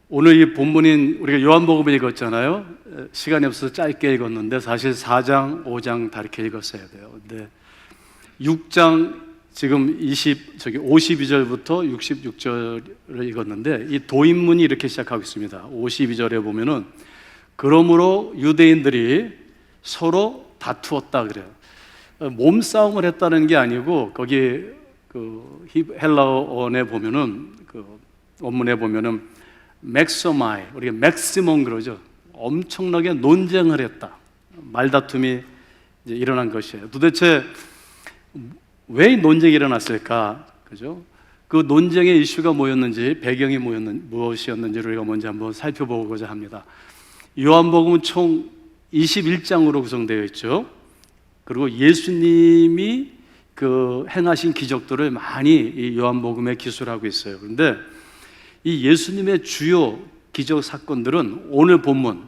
오늘 이 본문인 우리가 요한복음을 읽었잖아요. 시간이 없어서 짧게 읽었는데 사실 4장, 5장 다 이렇게 읽었어야 돼요. 근데 6장 지금 52절부터 66절을 읽었는데 이 도입문이 이렇게 시작하고 있습니다. 52절에 보면은 그러므로 유대인들이 서로 다투었다 그래요. 몸싸움을 했다는 게 아니고 거기 그 헬라어에 보면은 그 원문에 보면은 맥소마이, 우리가 맥시멈 그러죠. 엄청나게 논쟁을 했다. 말다툼이 이제 일어난 것이에요. 도대체 왜 논쟁이 일어났을까? 그죠? 그 논쟁의 이슈가 뭐였는지, 배경이 무엇이었는지를 우리가 먼저 한번 살펴보고자 합니다. 요한복음은 총 21장으로 구성되어 있죠. 그리고 예수님이 그 행하신 기적들을 많이 이 요한복음에 기술하고 있어요. 그런데 이 예수님의 주요 기적 사건들은 오늘 본문,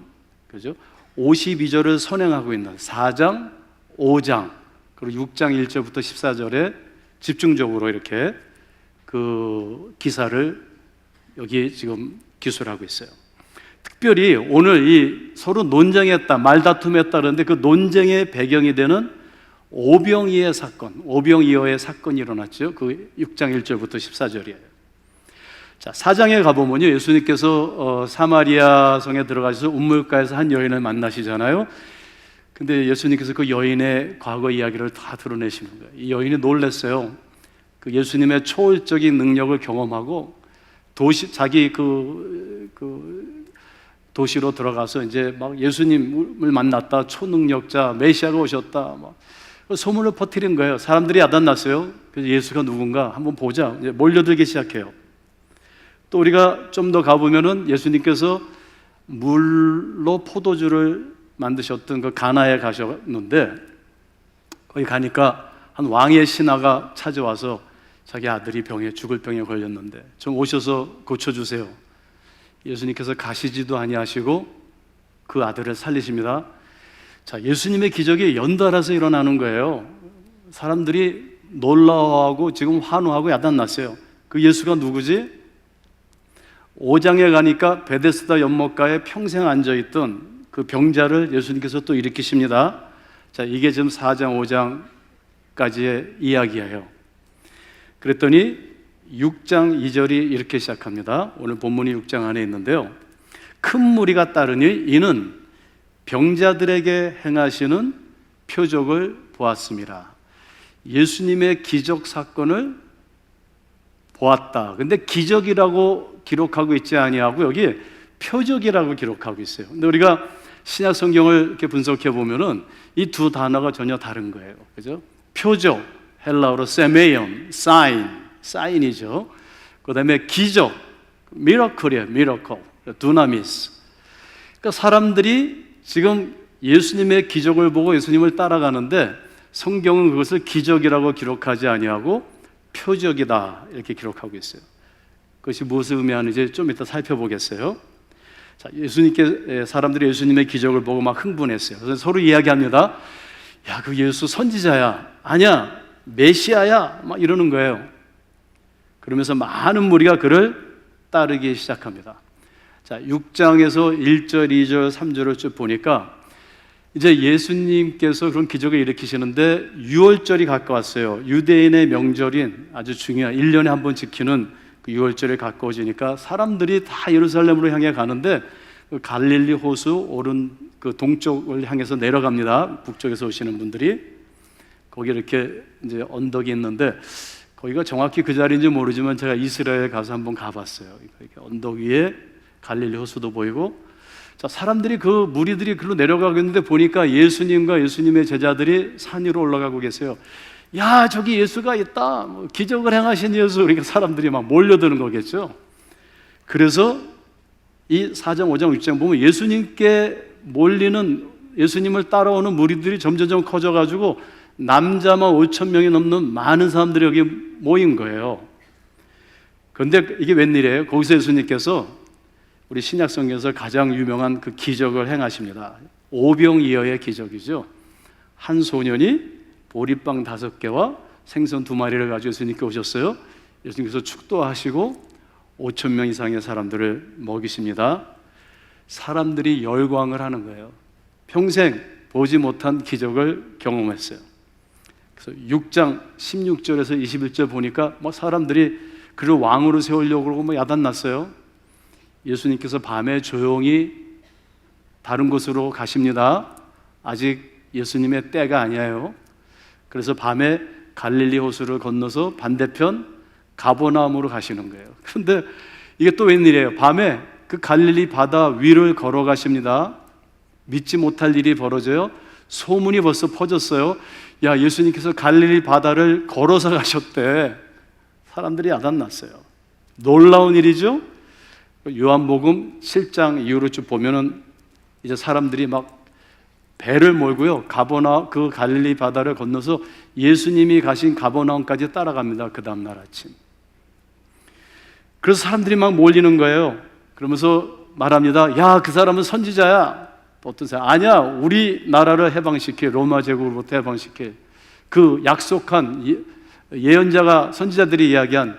그죠? 52절을 선행하고 있는 4장, 5장, 그리고 6장 1절부터 14절에 집중적으로 이렇게 그 기사를 여기 지금 기술하고 있어요. 특별히 오늘 이 서로 논쟁했다, 말다툼했다 그러는데 그 논쟁의 배경이 되는 오병이어의 사건이 일어났죠. 그 6장 1절부터 14절이에요. 자, 4장에 가보면요, 예수님께서 사마리아 성에 들어가셔서 우물가에서 한 여인을 만나시잖아요. 근데 예수님께서 그 여인의 과거 이야기를 다 드러내시는 거예요. 이 여인이 놀랐어요. 그 예수님의 초월적인 능력을 경험하고 자기 도시로 들어가서 이제 막 예수님을 만났다, 초능력자 메시아가 오셨다, 막 소문을 퍼뜨린 거예요. 사람들이 야단났어요. 그래서 예수가 누군가 한번 보자, 이제 몰려들기 시작해요. 또 우리가 좀 더 가보면은 예수님께서 물로 포도주를 만드셨던 그 가나에 가셨는데 거기 가니까 한 왕의 신하가 찾아와서 자기 아들이 죽을 병에 걸렸는데 좀 오셔서 고쳐주세요. 예수님께서 가시지도 아니하시고 그 아들을 살리십니다. 자, 예수님의 기적이 연달아서 일어나는 거예요. 사람들이 놀라워하고 지금 환호하고 야단났어요. 그 예수가 누구지? 5장에 가니까 베데스다 연못가에 평생 앉아있던 그 병자를 예수님께서 또 일으키십니다. 자, 이게 지금 4장, 5장까지의 이야기예요. 그랬더니 6장 2절이 이렇게 시작합니다. 오늘 본문이 6장 안에 있는데요. 큰 무리가 따르니 이는 병자들에게 행하시는 표적을 보았습니다. 예수님의 기적 사건을 보았다. 근데 기적이라고 기록하고 있지 아니하고 여기 표적이라고 기록하고 있어요. 근데 우리가 신약 성경을 이렇게 분석해 보면은 이 두 단어가 전혀 다른 거예요. 그죠? 표적, 헬라어로 세메이온, 사인이죠. 그다음에 기적, 미러클이에요. 미러클, 두나미스. 그러니까 사람들이 지금 예수님의 기적을 보고 예수님을 따라가는데 성경은 그것을 기적이라고 기록하지 아니하고 표적이다 이렇게 기록하고 있어요. 그것이 무엇을 의미하는지 좀 이따 살펴보겠어요. 자, 사람들이 예수님의 기적을 보고 막 흥분했어요. 그래서 서로 이야기합니다. 야, 그 예수 선지자야, 아니야, 메시아야, 막 이러는 거예요. 그러면서 많은 무리가 그를 따르기 시작합니다. 자, 6장에서 1절, 2절, 3절을 쭉 보니까 이제 예수님께서 그런 기적을 일으키시는데 6월절이 가까웠어요. 유대인의 명절인 아주 중요한 1년에 한 번 지키는 그 6월절이 가까워지니까 사람들이 다 예루살렘으로 향해 가는데 그 갈릴리 호수 오른 그 동쪽을 향해서 내려갑니다. 북쪽에서 오시는 분들이 거기 이렇게 이제 언덕이 있는데 거기가 정확히 그 자리인지 모르지만 제가 이스라엘 가서 한번 가봤어요. 이렇게 언덕 위에 갈릴리 호수도 보이고 자, 사람들이 그 무리들이 글로 내려가고 있는데 보니까 예수님과 예수님의 제자들이 산 위로 올라가고 계세요. 야, 저기 예수가 있다. 뭐 기적을 행하신 예수. 그러니까 사람들이 막 몰려드는 거겠죠. 그래서 이 4장, 5장, 6장 보면 예수님께 몰리는 예수님을 따라오는 무리들이 점점 커져가지고 남자만 5천 명이 넘는 많은 사람들이 여기 모인 거예요. 그런데 이게 웬일이에요? 거기서 예수님께서 우리 신약 성경에서 가장 유명한 그 기적을 행하십니다. 오병이어의 기적이죠. 한 소년이 보리빵 5개와 생선 2마리를 가지고 예수님께 오셨어요. 예수님께서 축도하시고 5천 명 이상의 사람들을 먹이십니다. 사람들이 열광을 하는 거예요. 평생 보지 못한 기적을 경험했어요. 그래서 6장 16절에서 21절 보니까 사람들이 그를 왕으로 세우려고 그러고 야단났어요. 예수님께서 밤에 조용히 다른 곳으로 가십니다. 아직 예수님의 때가 아니에요. 그래서 밤에 갈릴리 호수를 건너서 반대편 가버나움으로 가시는 거예요. 그런데 이게 또 웬일이에요? 밤에 그 갈릴리 바다 위를 걸어가십니다. 믿지 못할 일이 벌어져요. 소문이 벌써 퍼졌어요. 야, 예수님께서 갈릴리 바다를 걸어서 가셨대. 사람들이 야단났어요. 놀라운 일이죠. 요한복음 7장 이후로 쭉 보면은 이제 사람들이 막 배를 몰고요, 그 갈릴리 바다를 건너서 예수님이 가신 가버나움까지 따라갑니다. 그 다음날 아침. 그래서 사람들이 막 몰리는 거예요. 그러면서 말합니다. 야, 그 사람은 선지자야. 또 어떤 사람, 아니야, 우리 나라를 해방시킬, 로마 제국으로부터 해방시킬 그 약속한 예언자가, 선지자들이 이야기한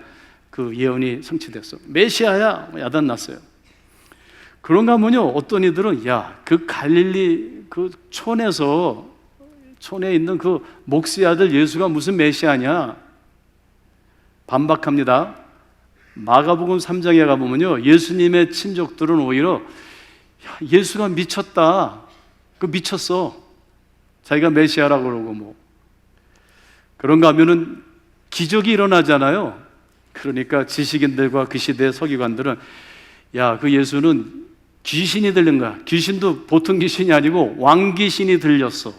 그 예언이 성취됐어. 메시아야. 야단났어요. 그런가 하면요, 어떤 이들은 야, 그 갈릴리 그 촌에 있는 그 목수의 아들 예수가 무슨 메시아냐 반박합니다. 마가복음 3장에 가보면요, 예수님의 친족들은 오히려 야, 예수가 미쳤다, 미쳤어, 자기가 메시아라고 그러고 그런가 하면은 기적이 일어나잖아요. 그러니까 지식인들과 그 시대의 서기관들은 야, 그 예수는 귀신이 들린 거야. 귀신도 보통 귀신이 아니고 왕귀신이 들렸어,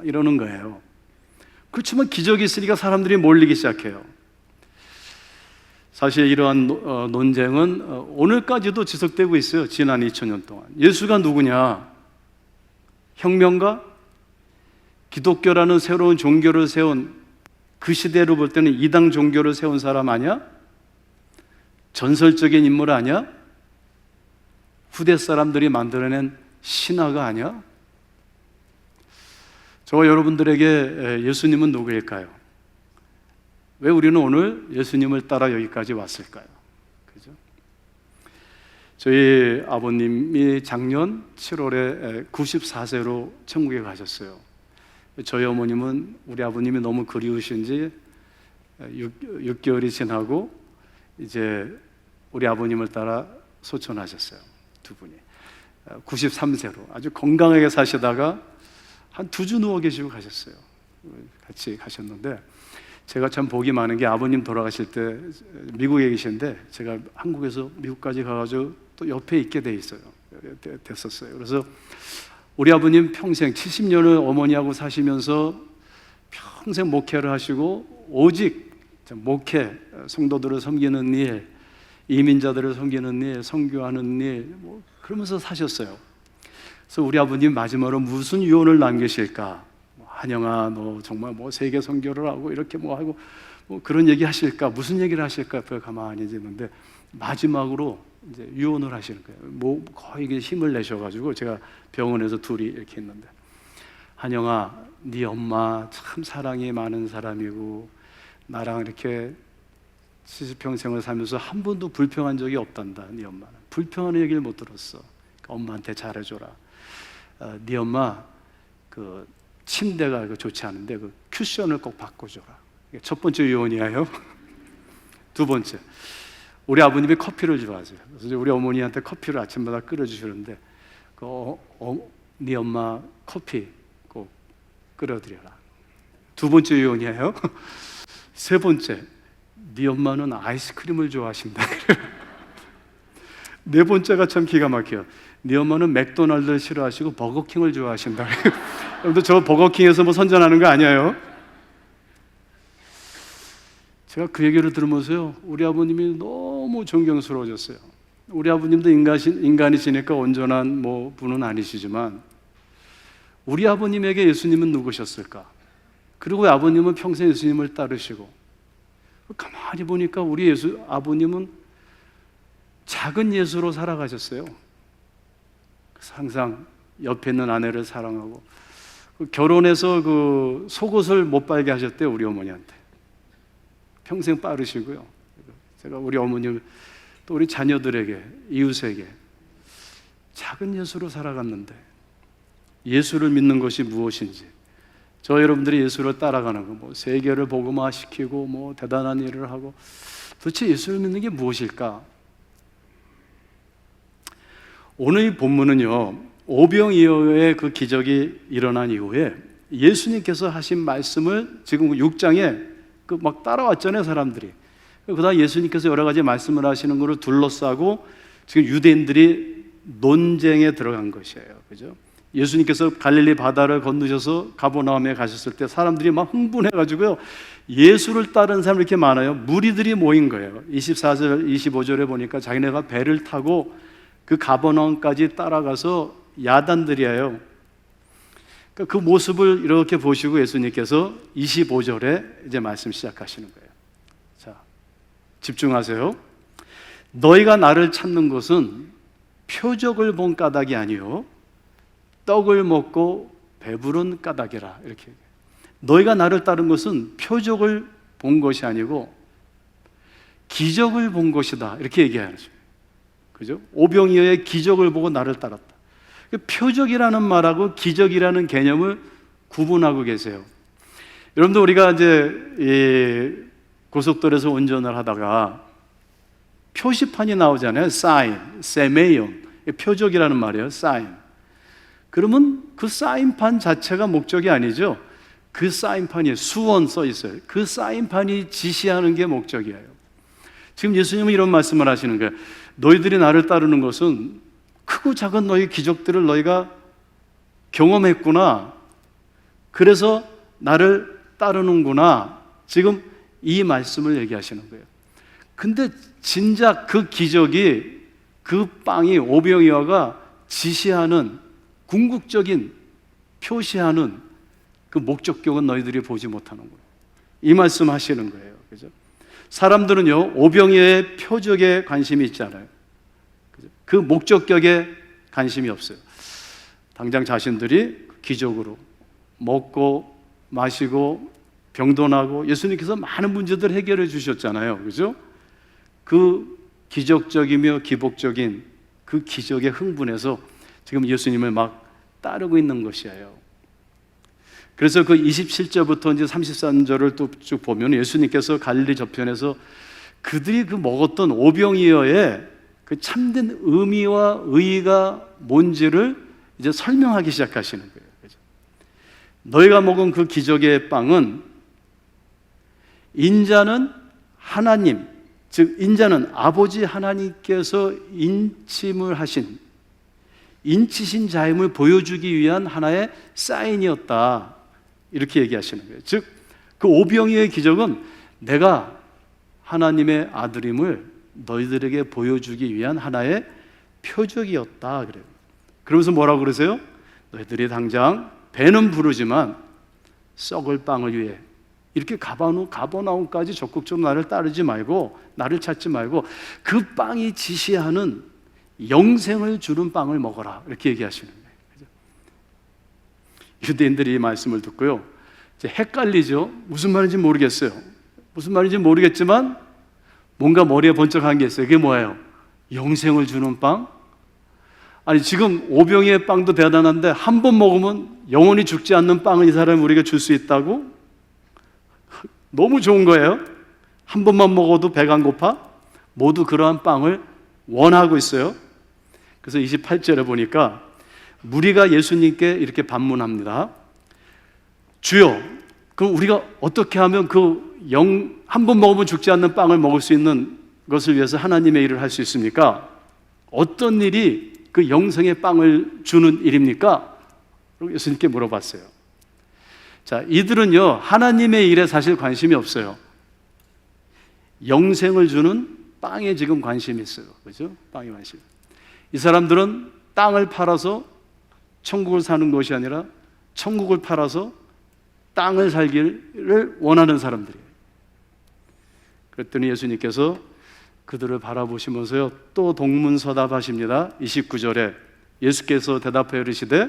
이러는 거예요. 그렇지만 기적이 있으니까 사람들이 몰리기 시작해요. 사실 이러한 논쟁은 오늘까지도 지속되고 있어요. 지난 2000년 동안 예수가 누구냐? 혁명가? 기독교라는 새로운 종교를 세운, 그 시대로 볼 때는 이당 종교를 세운 사람 아니야? 전설적인 인물 아니야? 후대 사람들이 만들어낸 신화가 아니야? 저와 여러분들에게 예수님은 누구일까요? 왜 우리는 오늘 예수님을 따라 여기까지 왔을까요? 그죠? 저희 아버님이 작년 7월에 94세로 천국에 가셨어요. 저희 어머님은 우리 아버님이 너무 그리우신지 6개월이 지나고 이제 우리 아버님을 따라 소천하셨어요. 두 분이 93세로 아주 건강하게 사시다가 한 2주 누워 계시고 가셨어요. 같이 가셨는데 제가 참 복이 많은 게 아버님 돌아가실 때 미국에 계신데 제가 한국에서 미국까지 가가지고 또 옆에 있게 됐었어요. 그래서 우리 아버님 평생 70년을 어머니하고 사시면서 평생 목회를 하시고 오직 목회, 성도들을 섬기는 일, 이민자들을 섬기는 일, 선교하는 일, 그러면서 사셨어요. 그래서 우리 아버님 마지막으로 무슨 유언을 남기실까? 한영아, 너 정말 세계 선교를 하고 이렇게 하고 그런 얘기 하실까? 무슨 얘기를 하실까? 옆에 가만히 있는데 마지막으로 이제 유언을 하시는 거예요. 거의 힘을 내셔가지고 제가 병원에서 둘이 이렇게 있는데, 한영아, 네 엄마 참 사랑이 많은 사람이고 나랑 이렇게 70평생을 살면서 한 번도 불평한 적이 없단다. 네 엄마는 불평하는 얘기를 못 들었어. 엄마한테 잘해줘라. 네 엄마 그 침대가 좋지 않은데 그 쿠션을 꼭 바꿔줘라. 첫 번째 유언이에요. 두 번째, 우리 아버님이 커피를 좋아하세요. 그래서 우리 어머니한테 커피를 아침마다 끓여주시는데 네 엄마 커피 꼭 끓여드려라. 두 번째 유언이에요. 세 번째, 네 엄마는 아이스크림을 좋아하신다. 네 번째가 참 기가 막혀요. 네 엄마는 맥도날드를 싫어하시고 버거킹을 좋아하신다. 여러분들 저 버거킹에서 선전하는 거 아니에요? 제가 그 얘기를 들으면서요, 우리 아버님이 너무 존경스러워졌어요. 우리 아버님도 인간이시니까 온전한 분은 아니시지만 우리 아버님에게 예수님은 누구셨을까? 그리고 아버님은 평생 예수님을 따르시고, 가만히 보니까 우리 아버님은 작은 예수로 살아가셨어요. 항상 옆에 있는 아내를 사랑하고, 결혼해서 속옷을 못 빨게 하셨대요, 우리 어머니한테. 평생 빠르시고요. 제가 우리 어머님 또 우리 자녀들에게, 이웃에게 작은 예수로 살아갔는데 예수를 믿는 것이 무엇인지, 저 여러분들이 예수를 따라가는 거, 뭐 세계를 복음화시키고 뭐 대단한 일을 하고 도대체 예수를 믿는 게 무엇일까? 오늘 이 본문은요, 오병이어의 그 기적이 일어난 이후에 예수님께서 하신 말씀을 지금 6장에 그 막 따라왔잖아요, 사람들이. 그다음 예수님께서 여러 가지 말씀을 하시는 것을 둘러싸고 지금 유대인들이 논쟁에 들어간 것이에요. 그죠? 예수님께서 갈릴리 바다를 건너셔서 가버나움에 가셨을 때 사람들이 막 흥분해가지고요, 예수를 따르는 사람이 이렇게 많아요. 무리들이 모인 거예요. 24절, 25절에 보니까 자기네가 배를 타고 그 가버나움까지 따라가서 야단들이에요. 그러니까 그 모습을 이렇게 보시고 예수님께서 25절에 이제 말씀 시작하시는 거예요. 자, 집중하세요. 너희가 나를 찾는 것은 표적을 본 까닭이 아니요 떡을 먹고 배부른 까닭이라. 이렇게 얘기해요. 너희가 나를 따른 것은 표적을 본 것이 아니고 기적을 본 것이다. 이렇게 얘기하죠. 그죠? 오병이어의 기적을 보고 나를 따랐다. 표적이라는 말하고 기적이라는 개념을 구분하고 계세요. 여러분들, 우리가 이제 이 고속도로에서 운전을 하다가 표시판이 나오잖아요. sign, 세메이온. 표적이라는 말이에요. sign. 그러면 그 사인판 자체가 목적이 아니죠. 그 사인판이 수원 써 있어요. 그 사인판이 지시하는 게 목적이에요. 지금 예수님은 이런 말씀을 하시는 거예요. 너희들이 나를 따르는 것은 크고 작은 너희 기적들을 너희가 경험했구나. 그래서 나를 따르는구나. 지금 이 말씀을 얘기하시는 거예요. 근데 진작 그 기적이, 그 빵이, 오병이어가 지시하는 궁극적인, 표시하는 그 목적격은 너희들이 보지 못하는구나. 이 말씀 하시는 거예요. 그죠? 사람들은요, 오병이어의 표적에 관심이 있잖아요. 그 목적격에 관심이 없어요. 당장 자신들이 기적으로 먹고 마시고 병도 나고 예수님께서 많은 문제들 해결해 주셨잖아요. 그죠? 그 기적적이며 기복적인 그 기적에 흥분해서 지금 예수님을 막 따르고 있는 것이에요. 그래서 그 27절부터 이제 33절을 또 쭉 보면 예수님께서 갈릴리 저편에서 그들이 그 먹었던 오병이어의 그 참된 의미와 의의가 뭔지를 이제 설명하기 시작하시는 거예요. 그죠? 너희가 먹은 그 기적의 빵은 인자는 하나님, 즉 인자는 아버지 하나님께서 인침을 하신, 인치신 자임을 보여주기 위한 하나의 사인이었다. 이렇게 얘기하시는 거예요. 즉, 그 오병이어의 기적은 내가 하나님의 아들임을 너희들에게 보여주기 위한 하나의 표적이었다. 그래요. 그러면서 뭐라고 그러세요? 너희들이 당장 배는 부르지만 썩을 빵을 위해 이렇게 가버나움까지 적극적으로 나를 따르지 말고, 나를 찾지 말고 그 빵이 지시하는 영생을 주는 빵을 먹어라. 이렇게 얘기하시는 거예요. 유대인들이 이 말씀을 듣고요, 이제 헷갈리죠. 무슨 말인지 모르겠어요. 무슨 말인지 모르겠지만 뭔가 머리에 번쩍한 게 있어요. 그게 뭐예요? 영생을 주는 빵? 아니, 지금 오병이의 빵도 대단한데 한 번 먹으면 영원히 죽지 않는 빵을 이 사람이 우리가 줄 수 있다고? 너무 좋은 거예요. 한 번만 먹어도 배가 안 고파? 모두 그러한 빵을 원하고 있어요. 그래서 28절에 보니까 무리가 예수님께 이렇게 반문합니다. 주여, 그럼 우리가 어떻게 하면 한 번 먹으면 죽지 않는 빵을 먹을 수 있는 것을 위해서 하나님의 일을 할 수 있습니까? 어떤 일이 그 영생의 빵을 주는 일입니까? 그리고 예수님께 물어봤어요. 자, 이들은요, 하나님의 일에 사실 관심이 없어요. 영생을 주는 빵에 지금 관심이 있어요. 그죠? 빵에 관심. 이 사람들은 땅을 팔아서 천국을 사는 것이 아니라 천국을 팔아서 땅을 살기를 원하는 사람들이에요. 그랬더니 예수님께서 그들을 바라보시면서요, 또 동문서답하십니다. 29절에 예수께서 대답하여 이르시되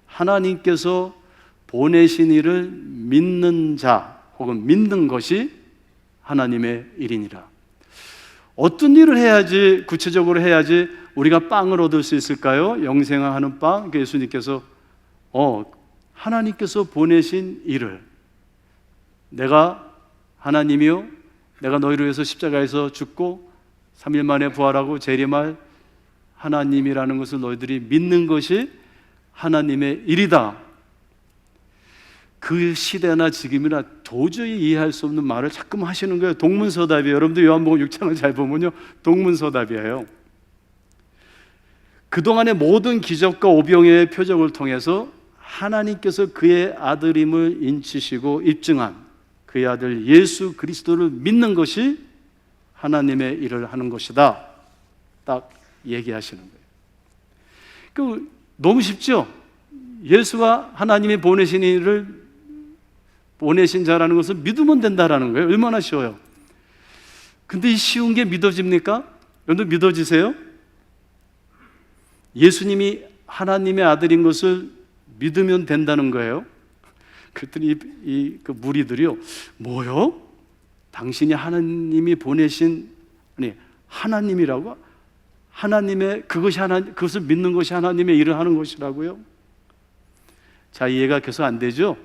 하나님께서 보내신 이를 믿는 자 혹은 믿는 것이 하나님의 일이니라. 어떤 일을 해야지, 구체적으로 해야지 우리가 빵을 얻을 수 있을까요? 영생하는 빵. 예수님께서 하나님께서 보내신 일을, 내가 하나님이요, 내가 너희를 위해서 십자가에서 죽고 3일 만에 부활하고 재림할 하나님이라는 것을 너희들이 믿는 것이 하나님의 일이다. 그 시대나 지금이나 도저히 이해할 수 없는 말을 자꾸 하시는 거예요. 동문서답이에요. 여러분들 요한복음 6장을 잘 보면요, 동문서답이에요. 그동안의 모든 기적과 오병이어의 표적을 통해서 하나님께서 그의 아들임을 인치시고 입증한 그의 아들 예수 그리스도를 믿는 것이 하나님의 일을 하는 것이다. 딱 얘기하시는 거예요. 너무 쉽죠? 예수가 하나님이 보내신 일을, 보내신 자라는 것을 믿으면 된다라는 거예요. 얼마나 쉬워요. 근데 이 쉬운 게 믿어집니까? 여러분들 믿어지세요? 예수님이 하나님의 아들인 것을 믿으면 된다는 거예요. 그랬더니 그 무리들이요, 뭐요? 당신이 하나님이 보내신, 아니 하나님이라고? 하나님의 그것을 믿는 것이 하나님의 일을 하는 것이라고요? 자, 이해가 계속 안 되죠?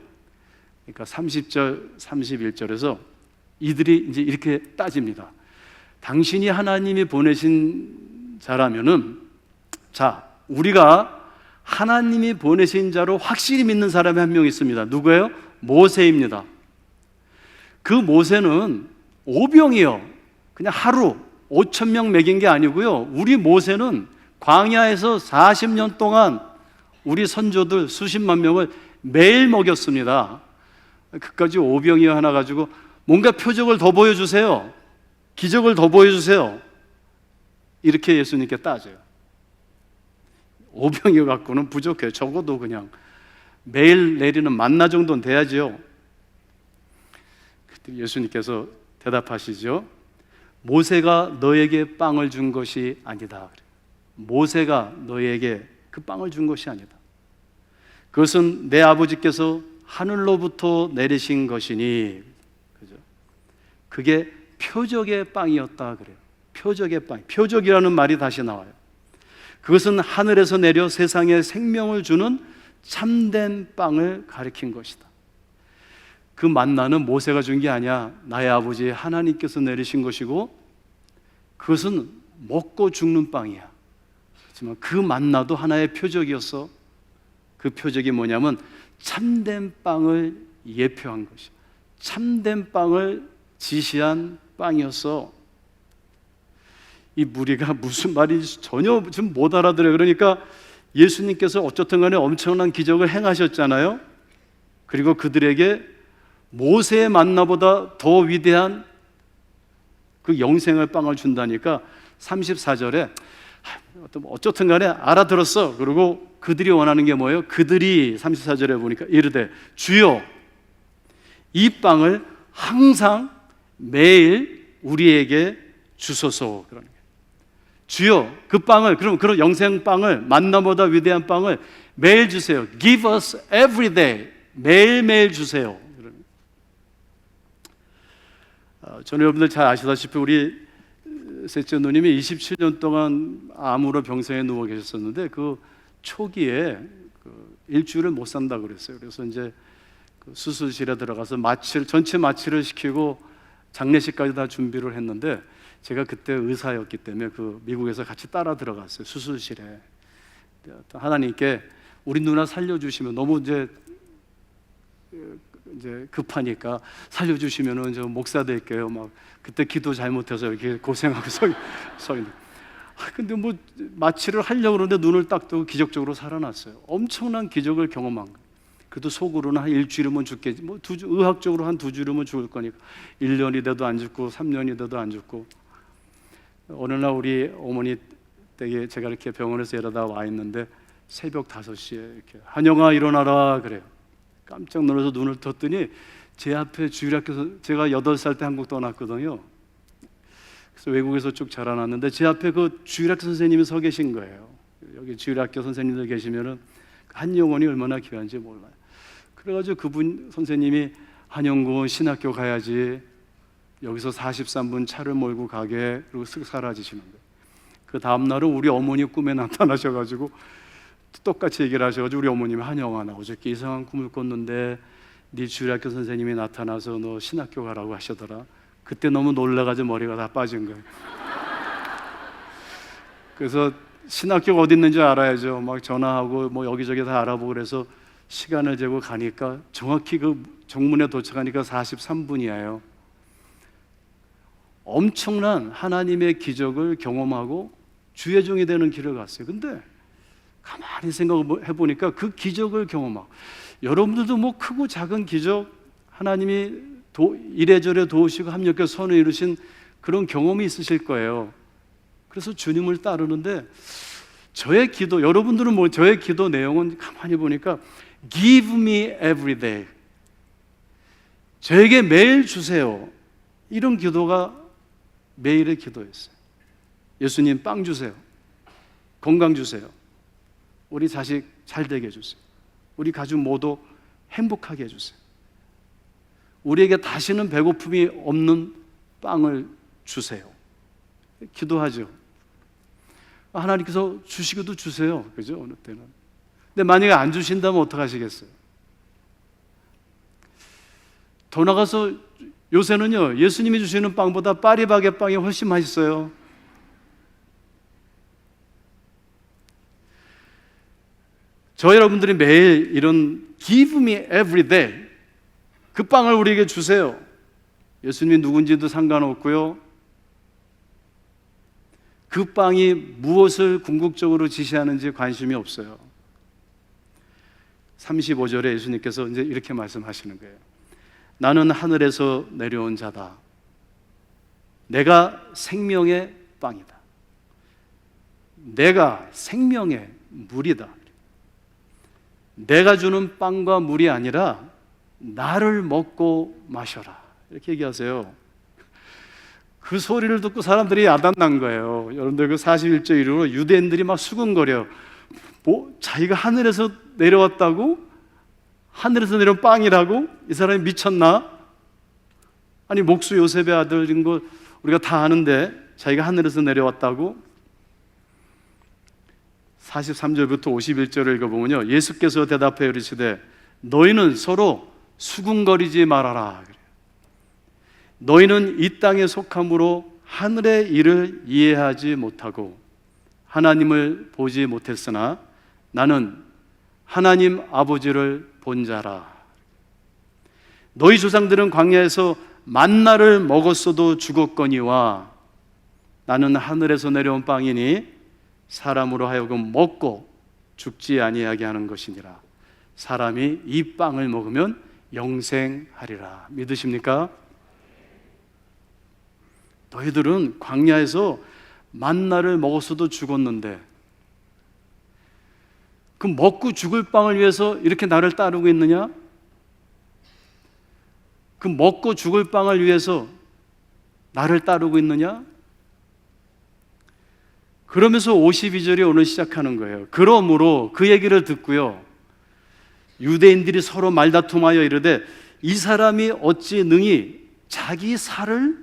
그러니까 30절, 31절에서 이들이 이제 이렇게 따집니다. 당신이 하나님이 보내신 자라면은, 자, 우리가 하나님이 보내신 자로 확실히 믿는 사람이 한 명 있습니다. 누구예요? 모세입니다. 그 모세는 오병이요, 그냥 하루 5,000명 먹인 게 아니고요, 우리 모세는 광야에서 40년 동안 우리 선조들 수십만 명을 매일 먹였습니다. 그까지 오병이어 하나 가지고 뭔가 표적을 더 보여주세요, 기적을 더 보여주세요, 이렇게 예수님께 따져요. 오병이어 갖고는 부족해요. 적어도 그냥 매일 내리는 만나 정도는 돼야죠. 그때 예수님께서 대답하시죠. 모세가 너에게 빵을 준 것이 아니다. 모세가 너에게 그 빵을 준 것이 아니다. 그것은 내 아버지께서 하늘로부터 내리신 것이니, 그죠? 그게 표적의 빵이었다 그래요. 표적의 빵. 표적이라는 말이 다시 나와요. 그것은 하늘에서 내려 세상에 생명을 주는 참된 빵을 가리킨 것이다. 그 만나는 모세가 준 게 아니야. 나의 아버지 하나님께서 내리신 것이고, 그것은 먹고 죽는 빵이야. 하지만 그 만나도 하나의 표적이었어. 그 표적이 뭐냐면 참된 빵을 예표한 것이야. 참된 빵을 지시한 빵이었어. 이 무리가 무슨 말인지 전혀 좀 못 알아들어요. 그러니까 예수님께서 어쨌든 간에 엄청난 기적을 행하셨잖아요. 그리고 그들에게 모세의 만나보다 더 위대한 그 영생의 빵을 준다니까 34절에 어쨌든 간에 알아들었어. 그리고 그들이 원하는 게 뭐예요? 그들이 34절에 보니까 이르되 주여 이 빵을 항상 매일 우리에게 주소서. 그러는 거예요. 주여 그 빵을, 그런 영생 빵을, 만나보다 위대한 빵을 매일 주세요. Give us every day. 매일매일 주세요. 저는 여러분들 잘 아시다시피 우리 셋째 누님이 27년 동안 암으로 병상에 누워 계셨었는데, 그 초기에 일주일을 못 산다 그랬어요. 그래서 이제 그 수술실에 들어가서 전체 마취를 시키고 장례식까지 다 준비를 했는데, 제가 그때 의사였기 때문에 그 미국에서 같이 따라 들어갔어요. 수술실에. 하나님께 우리 누나 살려주시면, 너무 이제 급하니까 살려주시면은 저 목사 될게요. 막 그때 기도 잘못해서 이렇게 고생하고 서 있는. 근데 뭐 마취를 하려고 그러는데 눈을 딱 뜨고 기적적으로 살아났어요. 엄청난 기적을 경험한 거예요. 그래도 속으로는 한 일주일이면 죽겠지. 뭐 의학적으로 한 2주이면 죽을 거니까 1년이 돼도 안 죽고 3년이 돼도 안 죽고. 어느 날 우리 어머니 댁에 제가 이렇게 병원에서 일하다 와 있는데 새벽 5시에 이렇게 한영아 일어나라 그래요. 깜짝 놀라서 눈을 떴더니 제 앞에 주일학교, 제가 8살 때 한국 떠났거든요. 그래서 외국에서 쭉 자라났는데 제 앞에 그 주일학교 선생님이 서 계신 거예요. 여기 주일학교 선생님들 계시면은 한 영혼이 얼마나 귀한지 몰라요. 그래가지고 그분 선생님이 한영군 신학교 가야지, 여기서 43분 차를 몰고 가게, 그리고 쓱 사라지시는 거예요. 그 다음날은 우리 어머니 꿈에 나타나셔가지고 똑같이 얘기를 하셔가지고 우리 어머님이 한영아, 나 어저께 이상한 꿈을 꿨는데 네 주일학교 선생님이 나타나서 너 신학교 가라고 하시더라. 그때 너무 놀라가지고 머리가 다 빠진 거예요. 그래서 신학교가 어디 있는지 알아야죠. 막 전화하고 뭐 여기저기 다 알아보고 그래서 시간을 재고 가니까 정확히 그 정문에 도착하니까 43분이에요. 엄청난 하나님의 기적을 경험하고 주의 종이 되는 길을 갔어요. 근데 가만히 생각해 보니까 그 기적을 경험하고, 여러분들도 뭐 크고 작은 기적, 하나님이 이래저래 도우시고 합력해 선을 이루신 그런 경험이 있으실 거예요. 그래서 주님을 따르는데 저의 기도, 여러분들은 뭐 저의 기도 내용은 가만히 보니까 Give me every day, 저에게 매일 주세요, 이런 기도가 매일의 기도였어요. 예수님 빵 주세요, 건강 주세요, 우리 자식 잘 되게 해주세요, 우리 가족 모두 행복하게 해주세요, 우리에게 다시는 배고픔이 없는 빵을 주세요. 기도하죠. 하나님께서 주시기도 주세요, 그죠? 어느 때는. 근데 만약에 안 주신다면 어떡하시겠어요? 더 나가서 요새는요, 예수님이 주시는 빵보다 파리바게트 빵이 훨씬 맛있어요. 저 여러분들이 매일 이런 Give me every day, 그 빵을 우리에게 주세요. 예수님이 누군지도 상관없고요, 그 빵이 무엇을 궁극적으로 지시하는지 관심이 없어요. 35절에 예수님께서 이제 이렇게 말씀하시는 거예요. 나는 하늘에서 내려온 자다. 내가 생명의 빵이다. 내가 생명의 물이다. 내가 주는 빵과 물이 아니라 나를 먹고 마셔라, 이렇게 얘기하세요. 그 소리를 듣고 사람들이 야단난 거예요. 여러분들 그 41절 이후로 유대인들이 막 수군거려. 뭐 자기가 하늘에서 내려왔다고? 하늘에서 내려온 빵이라고? 이 사람이 미쳤나? 아니 목수 요셉의 아들인 거 우리가 다 아는데 자기가 하늘에서 내려왔다고? 43절부터 51절을 읽어보면요, 예수께서 대답하여 이르시되 너희는 서로 수군거리지 말아라. 너희는 이 땅에 속함으로 하늘의 일을 이해하지 못하고 하나님을 보지 못했으나 나는 하나님 아버지를 본 자라. 너희 조상들은 광야에서 만나를 먹었어도 죽었거니와 나는 하늘에서 내려온 빵이니 사람으로 하여금 먹고 죽지 아니하게 하는 것이니라. 사람이 이 빵을 먹으면 영생하리라. 믿으십니까? 너희들은 광야에서 만나를 먹었어도 죽었는데 그 먹고 죽을 빵을 위해서 이렇게 나를 따르고 있느냐? 그 먹고 죽을 빵을 위해서 나를 따르고 있느냐? 그러면서 52절이 오늘 시작하는 거예요. 그러므로 그 얘기를 듣고요, 유대인들이 서로 말다툼하여 이르되 이 사람이 어찌 능히 자기 살을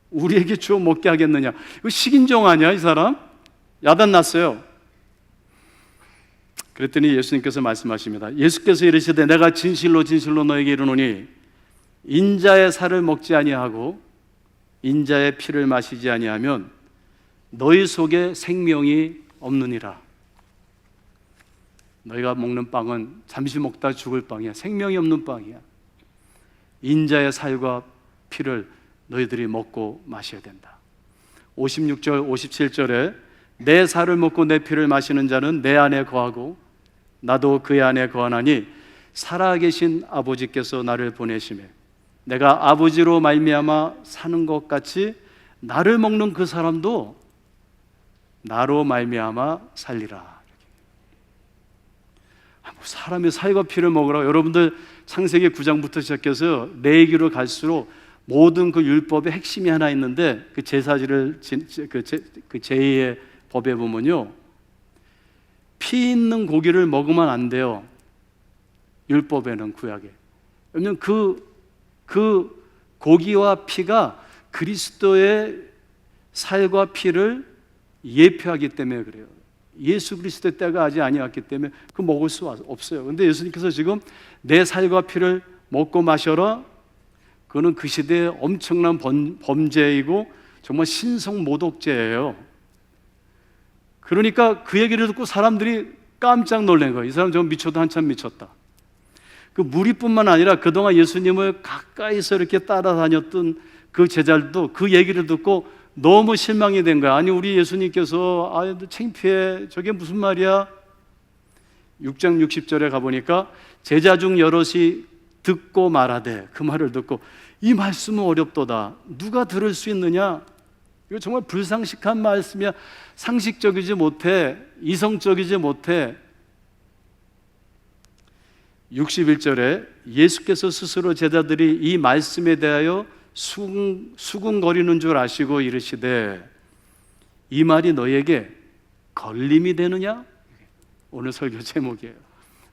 우리에게 주어 먹게 하겠느냐? 이거 식인종 아니야, 이 사람? 야단 났어요. 그랬더니 예수님께서 말씀하십니다. 예수께서 이르시되 내가 진실로 진실로 너에게 이르노니 인자의 살을 먹지 아니하고 인자의 피를 마시지 아니하면 너희 속에 생명이 없느니라. 너희가 먹는 빵은 잠시 먹다 죽을 빵이야. 생명이 없는 빵이야. 인자의 살과 피를 너희들이 먹고 마셔야 된다. 56절 57절에 내 살을 먹고 내 피를 마시는 자는 내 안에 거하고 나도 그의 안에 거하나니 살아계신 아버지께서 나를 보내심에 내가 아버지로 말미암아 사는 것 같이 나를 먹는 그 사람도 나로 말미암아 살리라. 사람의 살과 피를 먹으라고. 여러분들 창세기 9장부터 시작해서 레위기로 갈수록 모든 그 율법의 핵심이 하나 있는데 그 제사지를 그 제2의 법에 보면요, 피 있는 고기를 먹으면 안 돼요. 율법에는, 구약에. 왜냐면 그 고기와 피가 그리스도의 살과 피를 예표하기 때문에 그래요. 예수 그리스도의 때가 아직 아니었기 때문에 그 먹을 수 없어요. 근데 예수님께서 지금 내 살과 피를 먹고 마셔라. 그거는 그 시대의 엄청난 범죄이고 정말 신성모독죄예요. 그러니까 그 얘기를 듣고 사람들이 깜짝 놀란 거예요. 이 사람 좀 미쳐도 한참 미쳤다. 그 무리뿐만 아니라 그동안 예수님을 가까이서 이렇게 따라다녔던 그 제자들도 그 얘기를 듣고 너무 실망이 된 거야. 아니 우리 예수님께서 창피해. 저게 무슨 말이야? 6장 60절에 가보니까 제자 중 여럿이 듣고 말하되, 그 말을 듣고 이 말씀은 어렵도다. 누가 들을 수 있느냐? 이거 정말 불상식한 말씀이야. 상식적이지 못해. 이성적이지 못해. 61절에 예수께서 스스로 제자들이 이 말씀에 대하여 수군거리는 줄 아시고 이르시되 이 말이 너에게 걸림이 되느냐? 오늘 설교 제목이에요.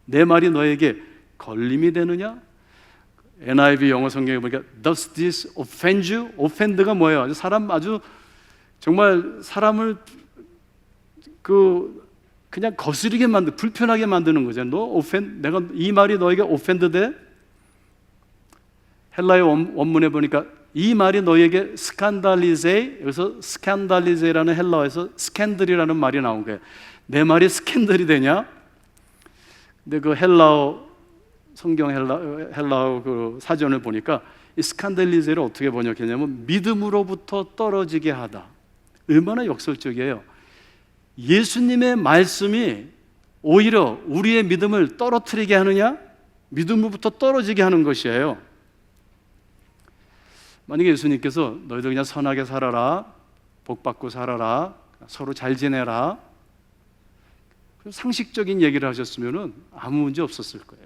내 말이 너에게 걸림이 되느냐? NIV 영어 성경에 보니까 Does this offend you? offend가 뭐예요? 사람 아주 정말 사람을 그냥 거스리게 불편하게 만드는 거죠. 내가 이 말이 너에게 offend 돼? 헬라의 원문에 보니까 이 말이 너에게 스칸달리제, 여기서 스칸달리제라는 헬라어에서 스캔들이라는 말이 나온 거예요. 내 말이 스캔들이 되냐? 근데 그 성경 헬라어 그 사전을 보니까 이 스칸달리제를 어떻게 번역했냐면 믿음으로부터 떨어지게 하다. 얼마나 역설적이에요. 예수님의 말씀이 오히려 우리의 믿음을 떨어뜨리게 하느냐? 믿음으로부터 떨어지게 하는 것이에요. 만약에 예수님께서 너희들 그냥 선하게 살아라, 복받고 살아라, 서로 잘 지내라, 상식적인 얘기를 하셨으면 아무 문제 없었을 거예요.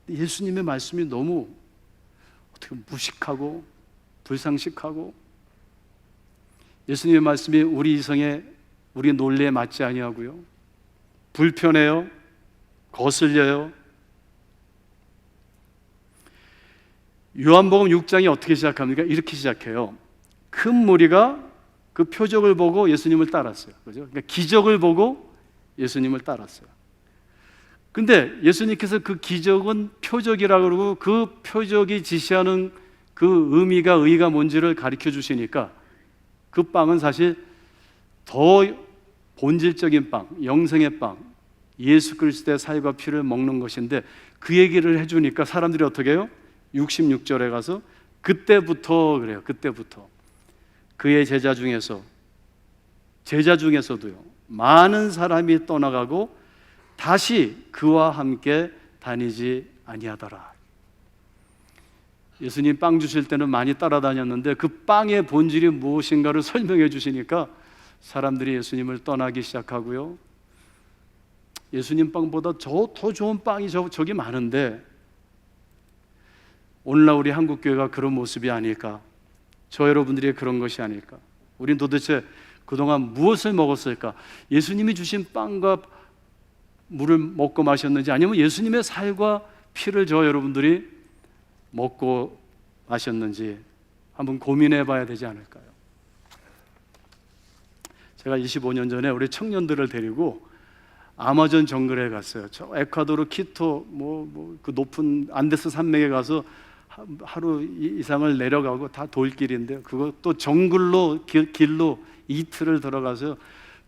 예수님의 말씀이 너무 어떻게 무식하고 불상식하고, 예수님의 말씀이 우리 이성에, 우리 논리에 맞지 아니하고요, 불편해요, 거슬려요. 요한복음 6장이 어떻게 시작합니까? 이렇게 시작해요. 큰 무리가 그 표적을 보고 예수님을 따랐어요. 그죠? 그러니까 기적을 보고 예수님을 따랐어요. 근데 예수님께서 그 기적은 표적이라고 그러고 그 표적이 지시하는 그 의의가 뭔지를 가르쳐 주시니까 그 빵은 사실 더 본질적인 빵, 영생의 빵, 예수 그리스도의 살과 피를 먹는 것인데 그 얘기를 해주니까 사람들이 어떻게 해요? 66절에 가서 그때부터 그래요. 그때부터 그의 제자 중에서도요 많은 사람이 떠나가고 다시 그와 함께 다니지 아니하더라. 예수님 빵 주실 때는 많이 따라다녔는데 그 빵의 본질이 무엇인가를 설명해 주시니까 사람들이 예수님을 떠나기 시작하고요, 예수님 빵보다 더 좋은 빵이 저기 많은데 오늘날 우리 한국교회가 그런 모습이 아닐까? 저 여러분들이 그런 것이 아닐까? 우린 도대체 그동안 무엇을 먹었을까? 예수님이 주신 빵과 물을 먹고 마셨는지, 아니면 예수님의 살과 피를 저 여러분들이 먹고 마셨는지 한번 고민해 봐야 되지 않을까요? 제가 25년 전에 우리 청년들을 데리고 아마존 정글에 갔어요. 저 에콰도르 키토 그 높은 안데스 산맥에 가서 하루 이상을 내려가고 다 돌길인데 그것도 정글로 길로 이틀을 들어가서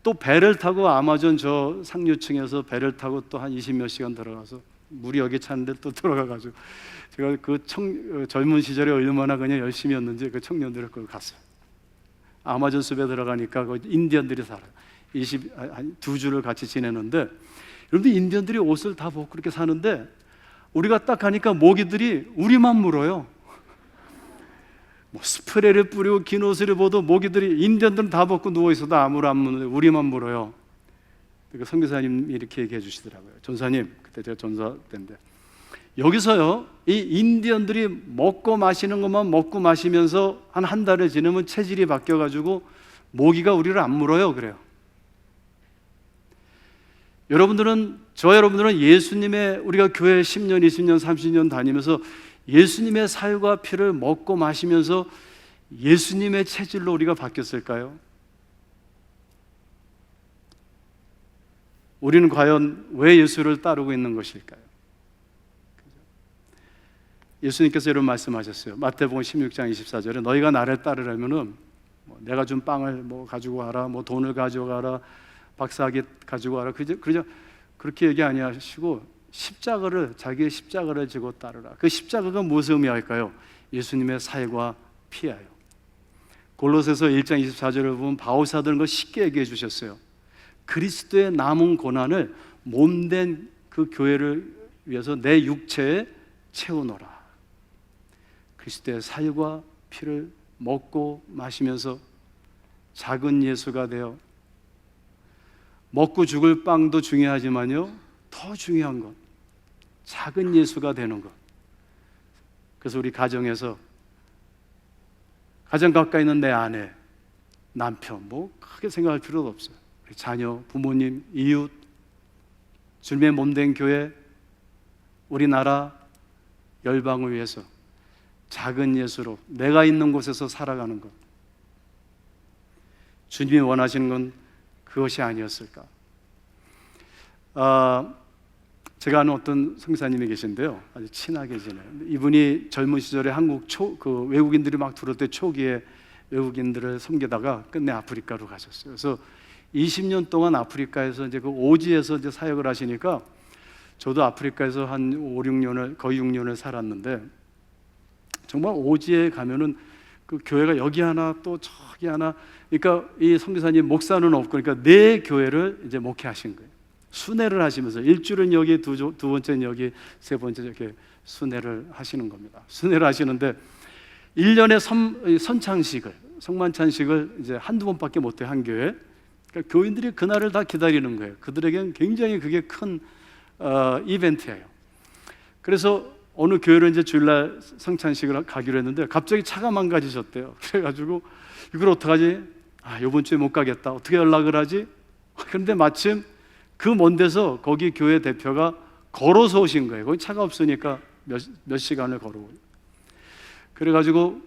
또 배를 타고 아마존 저 상류층에서 배를 타고 또 한 20몇 시간 들어가서 물이 여기 차는데 또 들어가가지고 제가 젊은 시절에 얼마나 그냥 열심히였는지 그 청년들을 그걸 갔어요. 아마존 숲에 들어가니까 그 인디언들이 살아요. 2주를 같이 지내는데, 여러분들 인디언들이 옷을 다 벗고 그렇게 사는데 우리가 딱 가니까 모기들이 우리만 물어요. 스프레이를 뿌리고 긴 옷을 입어도 모기들이, 인디언들은 다 벗고 누워있어도 아무도 안 무는데 우리만 물어요. 그러니까 선교사님이 이렇게 얘기해 주시더라고요. 전사님, 그때 제가 전사 때인데, 여기서요 이 인디언들이 먹고 마시는 것만 먹고 마시면서 한 달을 지나면 체질이 바뀌어가지고 모기가 우리를 안 물어요. 그래요. 여러분들은 예수님의, 우리가 교회 10년, 20년, 30년 다니면서 예수님의 살과 피를 먹고 마시면서 예수님의 체질로 우리가 바뀌었을까요? 우리는 과연 왜 예수를 따르고 있는 것일까요? 예수님께서 이런 말씀하셨어요. 마태복음 16장 24절에 너희가 나를 따르려면은 내가 준 빵을 가지고 와라, 돈을 가져가라, 박사학위 가지고 와라. 그렇게 얘기 아니하시고 자기의 십자가를 지고 따르라. 그 십자가가 무엇을 의미할까요? 예수님의 살과 피예요. 골로새서 1장 24절을 보면 바울사들은 거 쉽게 얘기해 주셨어요. 그리스도의 남은 고난을 몸된 그 교회를 위해서 내 육체에 채우노라. 그리스도의 살과 피를 먹고 마시면서 작은 예수가 되어 먹고 죽을 빵도 중요하지만요, 더 중요한 건 작은 예수가 되는 것. 그래서 우리 가정에서 가장 가까이 있는 내 아내, 남편 크게 생각할 필요도 없어요. 우리 자녀, 부모님, 이웃, 주님의 몸된 교회, 우리나라, 열방을 위해서 작은 예수로 내가 있는 곳에서 살아가는 것, 주님이 원하시는 건 그것이 아니었을까? 제가 아는 어떤 성사님이 계신데요, 아주 친하게 지내요. 이분이 젊은 시절에 한국 외국인들이 막 들어올 때 초기에 외국인들을 섬기다가 끝내 아프리카로 가셨어요. 그래서 20년 동안 아프리카에서 이제 그 오지에서 이제 사역을 하시니까 저도 아프리카에서 한 5, 6년을 거의 6년을 살았는데 정말 오지에 가면은 그 교회가 여기 하나 또 저기 하나, 그러니까 이 선교사님 목사는 없고 그러니까 네 교회를 이제 목회하신 거예요. 순회를 하시면서 일주일은 여기, 두 번째는 여기, 세 번째 이렇게 순회를 하시는 겁니다. 순회를 하시는데 1년에 선창식을, 성만찬식을 이제 한두 번밖에 못 해요, 한 교회. 그러니까 교인들이 그날을 다 기다리는 거예요. 그들에게는 굉장히 그게 큰 이벤트예요. 그래서 어느 교회로 이제 주일날 성찬식을 가기로 했는데 갑자기 차가 망가지셨대요. 그래가지고 이걸 어떡하지? 이번 주에 못 가겠다. 어떻게 연락을 하지? 그런데 마침 그 먼 데서 거기 교회 대표가 걸어서 오신 거예요. 거기 차가 없으니까 몇 시간을 걸어오고. 그래가지고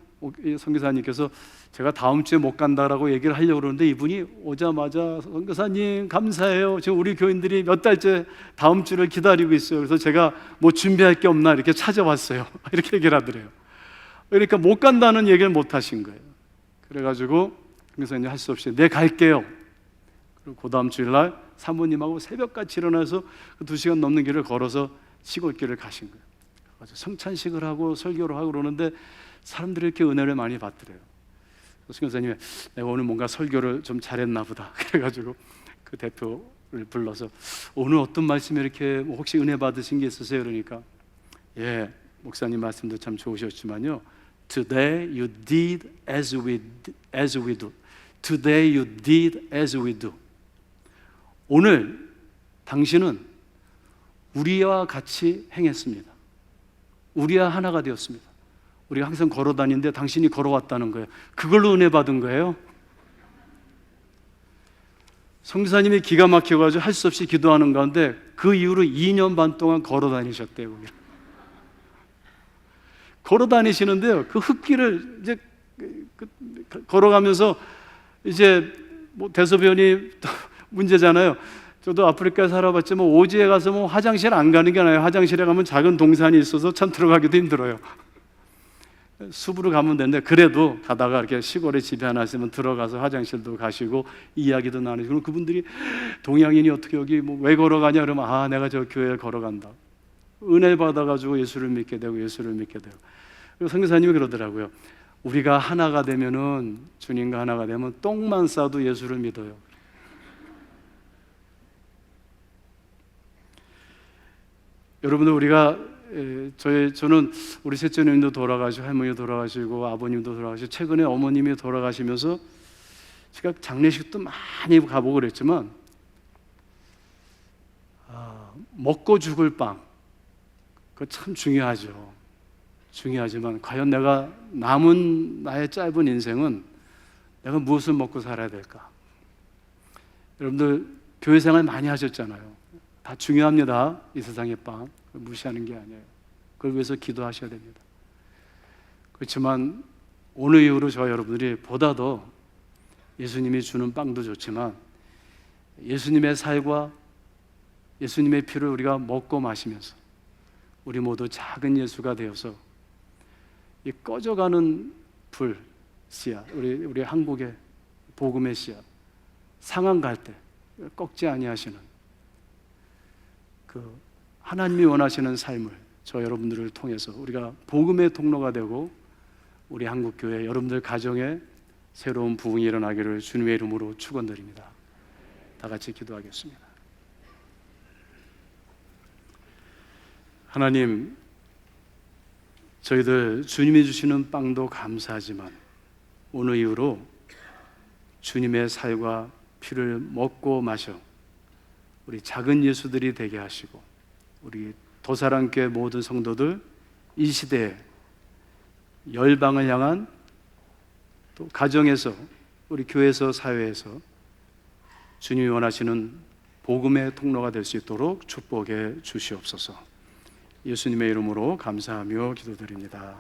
선교사님께서 제가 다음 주에 못 간다라고 얘기를 하려고 그러는데 이분이 오자마자 선교사님 감사해요. 지금 우리 교인들이 몇 달째 다음 주를 기다리고 있어요. 그래서 제가 준비할 게 없나 이렇게 찾아왔어요. 이렇게 얘기를 하더래요. 그러니까 못 간다는 얘기를 못 하신 거예요. 그래가지고 선교사님 할 수 없이 네 갈게요. 그리고 그 다음 주일날 사모님하고 새벽같이 일어나서 2시간 넘는 길을 걸어서 시골길을 가신 거예요. 성찬식을 하고 설교를 하고 그러는데 사람들이 이렇게 은혜를 많이 받더래요. 선교사님이 내가 오늘 뭔가 설교를 좀 잘했나 보다. 그래가지고 그 대표를 불러서 오늘 어떤 말씀이 이렇게 혹시 은혜 받으신 게 있으세요? 그러니까 목사님 말씀도 참 좋으셨지만요, Today you did as we do. Today you did as we do. 오늘 당신은 우리와 같이 행했습니다. 우리와 하나가 되었습니다. 우리가 항상 걸어 다니는데 당신이 걸어왔다는 거예요. 그걸로 은혜 받은 거예요. 성교사님이 기가 막혀가지고 할 수 없이 기도하는 가운데 그 이후로 2년 반 동안 걸어 다니셨대요. 걸어 다니시는데요, 그 흙길을 이제 걸어가면서 이제 대소변이 문제잖아요. 저도 아프리카에 살아봤지만 오지에 가서 화장실 안 가는 게 나아요. 화장실에 가면 작은 동산이 있어서 참 들어가기도 힘들어요. 숲으로 가면 되는데 그래도 가다가 이렇게 시골에 집에 하나 있으면 들어가서 화장실도 가시고 이야기도 나누시고, 그럼 그분들이 동양인이 어떻게 여기 왜 걸어가냐 그러면 내가 저 교회에 걸어간다. 은혜 받아가지고 예수를 믿게 되고 예수를 믿게 되고. 그리고 선교사님이 그러더라고요. 우리가 하나가 되면은, 주님과 하나가 되면 똥만 싸도 예수를 믿어요. 여러분들, 우리가 저는 우리 셋째님도 돌아가시고 할머니도 돌아가시고 아버님도 돌아가시고 최근에 어머님이 돌아가시면서 제가 장례식도 많이 가보고 그랬지만 먹고 죽을 빵, 그거 참 중요하죠. 중요하지만 과연 내가 남은 나의 짧은 인생은 내가 무엇을 먹고 살아야 될까? 여러분들 교회 생활 많이 하셨잖아요. 다 중요합니다. 이 세상의 빵 무시하는 게 아니에요. 그걸 위해서 기도하셔야 됩니다. 그렇지만 오늘 이후로 저와 여러분들이 보다 더 예수님이 주는 빵도 좋지만 예수님의 살과 예수님의 피를 우리가 먹고 마시면서 우리 모두 작은 예수가 되어서 이 꺼져가는 불 씨앗, 우리 한국의 복음의 씨앗, 상한 갈 때 꺾지 아니하시는 그 하나님이 원하시는 삶을 저 여러분들을 통해서 우리가 복음의 통로가 되고 우리 한국교회 여러분들 가정에 새로운 부흥이 일어나기를 주님의 이름으로 축원드립니다. 다 같이 기도하겠습니다. 하나님, 저희들 주님이 주시는 빵도 감사하지만 오늘 이후로 주님의 살과 피를 먹고 마셔 우리 작은 예수들이 되게 하시고 우리 도사랑교회 모든 성도들 이 시대에 열방을 향한 또 가정에서 우리 교회에서 사회에서 주님이 원하시는 복음의 통로가 될 수 있도록 축복해 주시옵소서. 예수님의 이름으로 감사하며 기도드립니다.